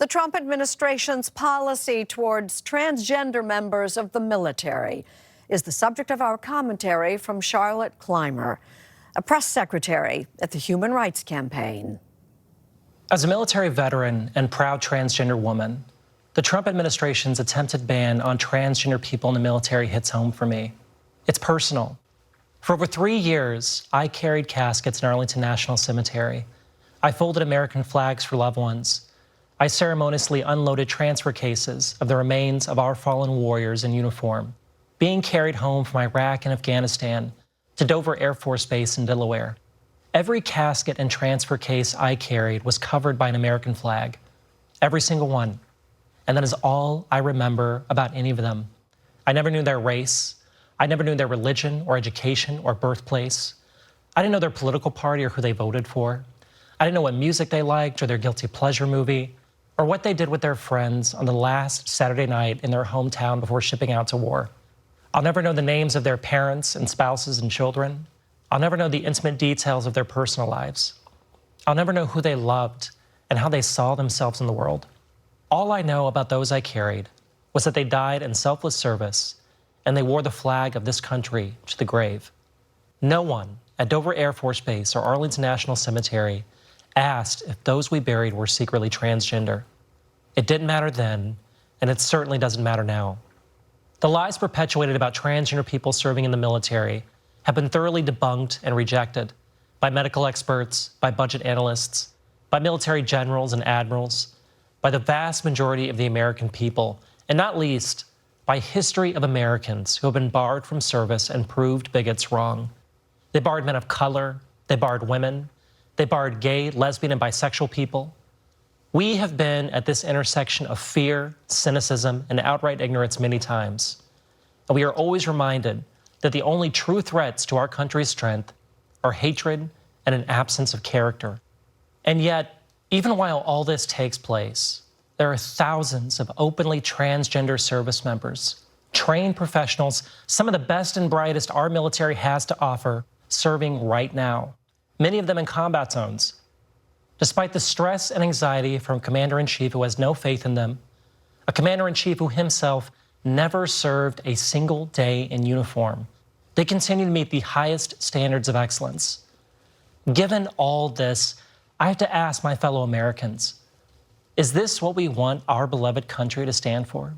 The Trump administration's policy towards transgender members of the military is the subject of our commentary from Charlotte Clymer, a press secretary at the Human Rights Campaign. As a military veteran and proud transgender woman, the Trump administration's attempted ban on transgender people in the military hits home for me. It's personal. For over 3 years, I carried caskets in Arlington National Cemetery. I folded American flags for loved ones. I ceremoniously unloaded transfer cases of the remains of our fallen warriors in uniform, being carried home from Iraq and Afghanistan to Dover Air Force Base in Delaware. Every casket and transfer case I carried was covered by an American flag, every single one. And that is all I remember about any of them. I never knew their race. I never knew their religion or education or birthplace. I didn't know their political party or who they voted for. I didn't know what music they liked or their guilty pleasure movie, or what they did with their friends on the last Saturday night in their hometown before shipping out to war. I'll never know the names of their parents and spouses and children. I'll never know the intimate details of their personal lives. I'll never know who they loved and how they saw themselves in the world. All I know about those I carried was that they died in selfless service and they wore the flag of this country to the grave. No one at Dover Air Force Base or Arlington National Cemetery asked if those we buried were secretly transgender. It didn't matter then, and it certainly doesn't matter now. The lies perpetuated about transgender people serving in the military have been thoroughly debunked and rejected by medical experts, by budget analysts, by military generals and admirals, by the vast majority of the American people, and not least, by history of Americans who have been barred from service and proved bigots wrong. They barred men of color, they barred women, they barred gay, lesbian, and bisexual people. We have been at this intersection of fear, cynicism, and outright ignorance many times. And we are always reminded that the only true threats to our country's strength are hatred and an absence of character. And yet, even while all this takes place, there are thousands of openly transgender service members, trained professionals, some of the best and brightest our military has to offer, serving right now, many of them in combat zones. Despite the stress and anxiety from a commander-in-chief who has no faith in them, a commander-in-chief who himself never served a single day in uniform, they continue to meet the highest standards of excellence. Given all this, I have to ask my fellow Americans, is this what we want our beloved country to stand for?